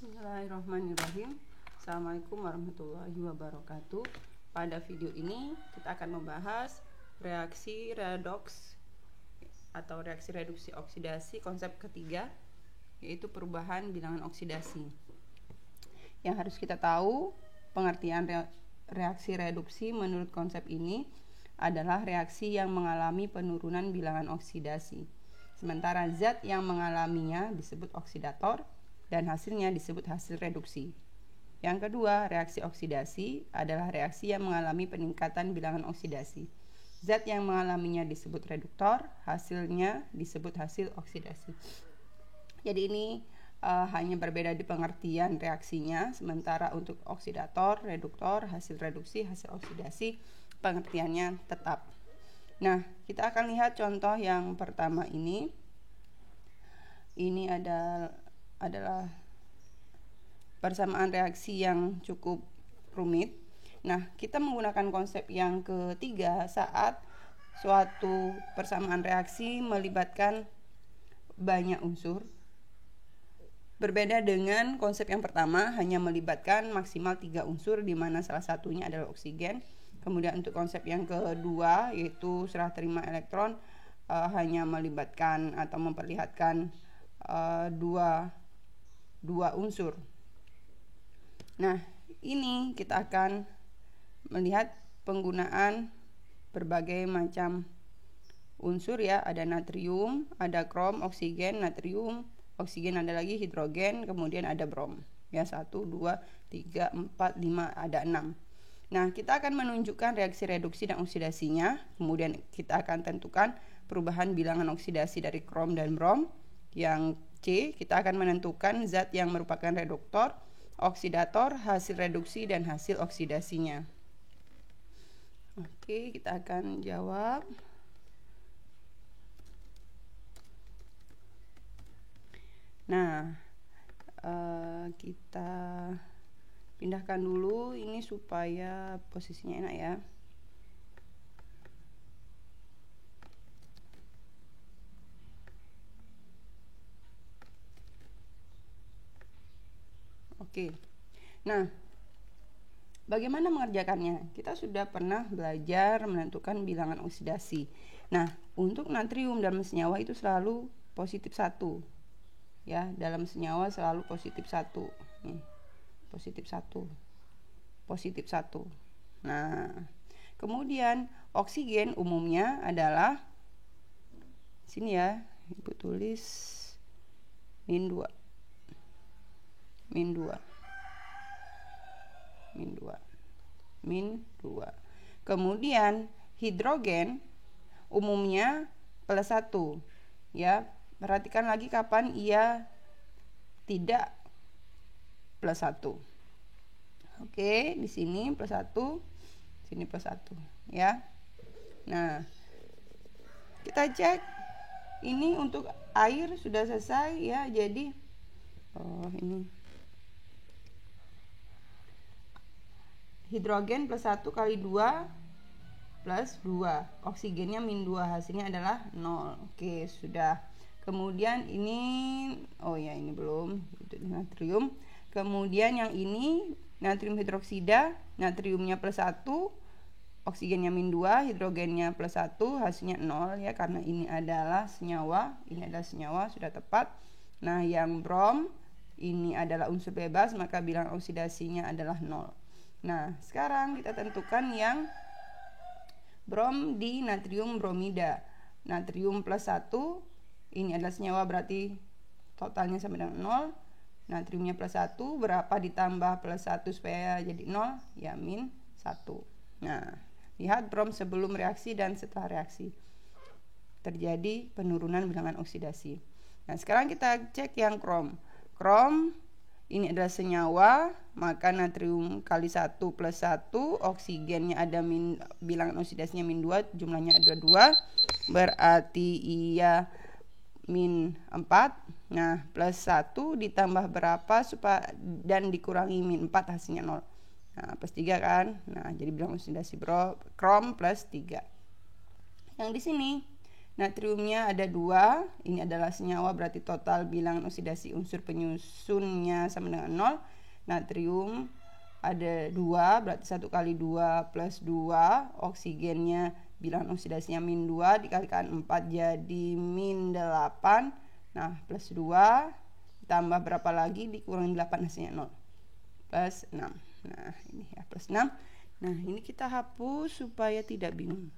Bismillahirrahmanirrahim. Assalamualaikum warahmatullahi wabarakatuh. Pada video ini kita akan membahas reaksi redoks atau reaksi reduksi oksidasi konsep ketiga, yaitu perubahan bilangan oksidasi. Yang harus kita tahu, pengertian reaksi reduksi menurut konsep ini adalah reaksi yang mengalami penurunan bilangan oksidasi, sementara zat yang mengalaminya disebut oksidator dan hasilnya disebut hasil reduksi. Yang kedua, reaksi oksidasi adalah reaksi yang mengalami peningkatan bilangan oksidasi. Zat yang mengalaminya disebut reduktor, hasilnya disebut hasil oksidasi. Jadi ini hanya berbeda di pengertian reaksinya, sementara untuk oksidator, reduktor, hasil reduksi, hasil oksidasi pengertiannya tetap. Nah, kita akan lihat contoh yang pertama ini. Ini adalah persamaan reaksi yang cukup rumit. Nah, kita menggunakan konsep yang ketiga saat suatu persamaan reaksi melibatkan banyak unsur. Berbeda dengan konsep yang pertama, hanya melibatkan maksimal 3 unsur, di mana salah satunya adalah oksigen. Kemudian untuk konsep yang kedua, yaitu serah terima elektron, hanya melibatkan atau memperlihatkan dua unsur. Nah, ini kita akan melihat penggunaan berbagai macam unsur ya. Ada natrium, ada krom, oksigen, natrium, oksigen, ada lagi hidrogen, kemudian ada brom. Ya, 1, 2, 3, 4, 5, ada 6. Nah, kita akan menunjukkan reaksi reduksi dan oksidasinya. Kemudian kita akan tentukan perubahan bilangan oksidasi dari krom dan brom. Yang C, kita akan menentukan zat yang merupakan reduktor, oksidator, hasil reduksi, dan hasil oksidasinya. Oke, kita akan jawab. Nah, kita pindahkan dulu ini supaya posisinya enak ya. Oke. Nah, bagaimana mengerjakannya? Kita sudah pernah belajar menentukan bilangan oksidasi. Nah, untuk natrium dalam senyawa itu selalu positif 1. Ya, dalam senyawa selalu positif 1. Nih, positif 1. Positif 1. Nah, kemudian oksigen umumnya adalah sini ya, Ibu tulis min 2. Min 2. Kemudian hidrogen umumnya plus 1. Ya, perhatikan lagi kapan ia tidak plus 1. Oke, di sini plus 1, sini plus 1 ya. Nah, kita cek ini untuk air sudah selesai ya. Jadi ini hidrogen plus 1 kali 2 plus 2, oksigennya min 2, hasilnya adalah 0. Oke, sudah. Kemudian ini, ini belum, itu natrium. Kemudian yang ini natrium hidroksida, natriumnya plus 1, oksigennya min 2, hidrogennya plus 1, hasilnya 0 ya, karena ini adalah senyawa, sudah tepat. Nah, yang brom ini adalah unsur bebas, maka bilangan oksidasinya adalah 0. Nah, sekarang kita tentukan yang brom di natrium bromida. Natrium plus 1, ini adalah senyawa, berarti totalnya sama dengan 0. Natriumnya plus 1, berapa ditambah plus 1 supaya jadi 0? Ya, min 1. Nah, lihat brom sebelum reaksi dan setelah reaksi. Terjadi penurunan bilangan oksidasi. Nah, sekarang kita cek yang krom. Krom ini adalah senyawa, maka natrium kali 1 plus 1, oksigennya ada bilangan oksidasinya min 2, jumlahnya ada 2, berarti ia min 4. Nah, plus 1 ditambah berapa dan dikurangi min 4, hasilnya 0. Nah, plus 3 kan. Nah, jadi bilangan oksidasi krom plus 3. Yang di sini Natriumnya ada 2, ini adalah senyawa, berarti total bilangan oksidasi unsur penyusunnya sama dengan 0. Natrium ada 2, berarti 1 kali 2 plus 2, oksigennya bilangan oksidasinya min 2 dikalikan 4 jadi min 8. Nah, plus 2 tambah berapa lagi, dikurangi 8 hasilnya 0, plus 6. Nah, ini ya plus 6. Nah, ini kita hapus supaya tidak bingung.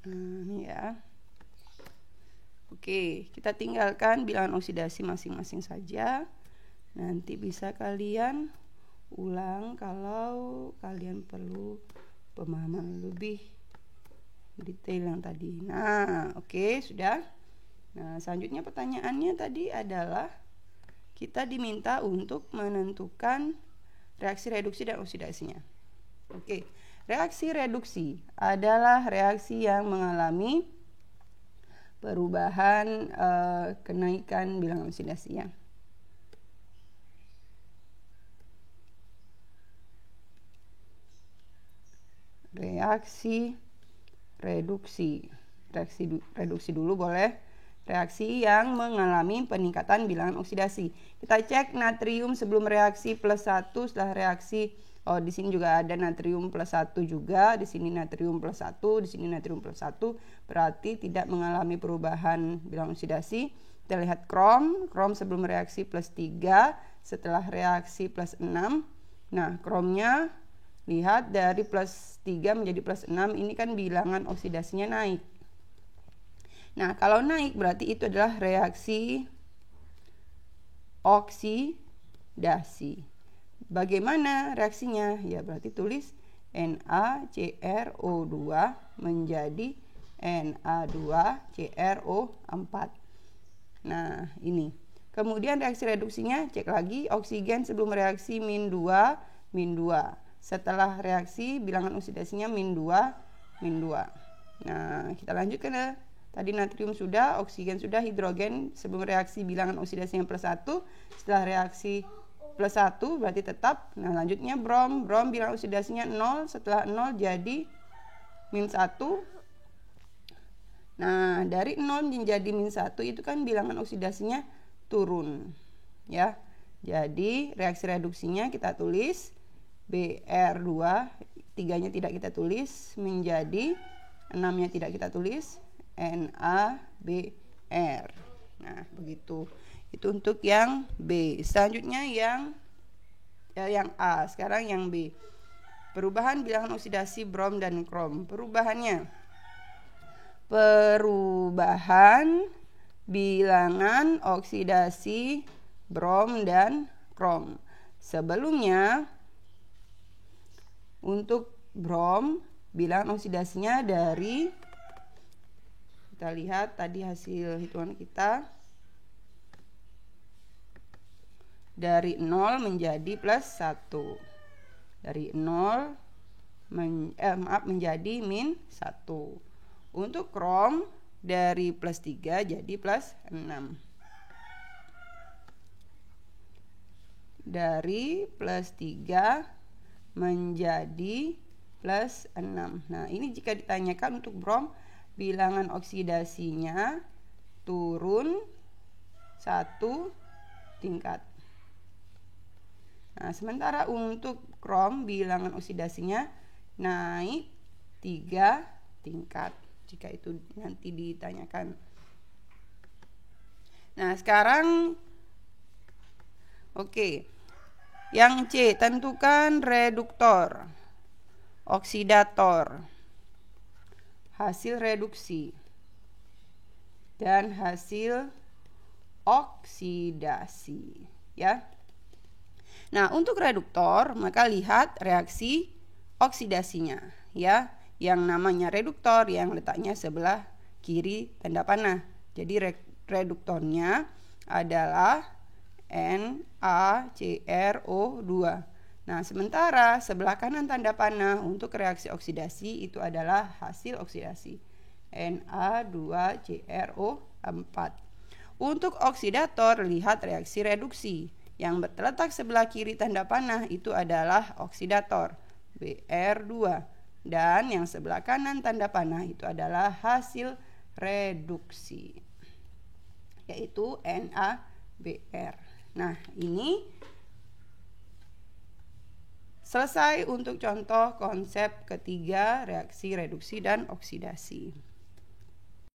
Ini ya. Oke, kita tinggalkan bilangan oksidasi masing-masing saja. Nanti bisa kalian ulang kalau kalian perlu pemahaman lebih detail yang tadi. Nah, oke, sudah. Nah, selanjutnya pertanyaannya tadi adalah kita diminta untuk menentukan reaksi reduksi dan oksidasinya. Oke, reaksi reduksi adalah reaksi yang mengalami perubahan kenaikan bilangan oksidasi ya. Reaksi reduksi. Reaksi dulu boleh. Reaksi yang mengalami peningkatan bilangan oksidasi. Kita cek natrium sebelum reaksi plus 1, setelah reaksi di sini juga ada natrium plus 1 juga, di sini natrium plus 1, di sini natrium plus 1, berarti tidak mengalami perubahan bilangan oksidasi. Kita lihat krom sebelum reaksi plus 3, setelah reaksi plus 6. Nah, kromnya lihat dari plus 3 menjadi plus 6, ini kan bilangan oksidasinya naik. Nah, kalau naik berarti itu adalah reaksi oksidasi. Bagaimana reaksinya? Ya, berarti tulis NaCrO2 menjadi Na2CrO4. Nah, ini. Kemudian reaksi reduksinya, cek lagi oksigen sebelum reaksi min 2. Setelah reaksi bilangan oksidasinya min 2. Nah, kita lanjutkan ya. Tadi natrium sudah, oksigen sudah, hidrogen sebelum reaksi bilangan oksidasinya plus 1. Setelah reaksi plus 1 berarti tetap. Nah, lanjutnya brom bilangan oksidasinya 0, setelah 0 jadi min 1. Nah, dari 0 menjadi min 1 itu kan bilangan oksidasinya turun ya. Jadi reaksi reduksinya kita tulis Br2, 3-nya tidak kita tulis, menjadi 6-nya tidak kita tulis, NaBr. Nah, begitu. Itu untuk yang B. Selanjutnya yang A. Sekarang yang B. Perubahan bilangan oksidasi brom dan krom. Perubahan bilangan oksidasi brom dan krom. Sebelumnya untuk brom bilangan oksidasinya dari, kita lihat tadi hasil hitungan kita, dari 0 menjadi plus 1. Dari 0 menjadi min 1. Untuk krom dari plus 3 jadi plus 6. Dari plus 3 menjadi plus 6. Nah, ini jika ditanyakan untuk brom, bilangan oksidasinya turun 1 tingkat. Nah, sementara untuk krom bilangan oksidasinya naik 3 tingkat jika itu nanti ditanyakan. Nah, sekarang oke. Yang C, tentukan reduktor, oksidator, hasil reduksi, dan hasil oksidasi ya. Nah, untuk reduktor maka lihat reaksi oksidasinya ya. Yang namanya reduktor yang letaknya sebelah kiri tanda panah. Jadi reduktornya adalah NaCrO2. Nah, sementara sebelah kanan tanda panah untuk reaksi oksidasi itu adalah hasil oksidasi, Na2CrO4. Untuk oksidator lihat reaksi reduksi. Yang terletak sebelah kiri tanda panah itu adalah oksidator, Br2. Dan yang sebelah kanan tanda panah itu adalah hasil reduksi, yaitu NaBr. Nah, ini selesai untuk contoh konsep ketiga, reaksi reduksi dan oksidasi.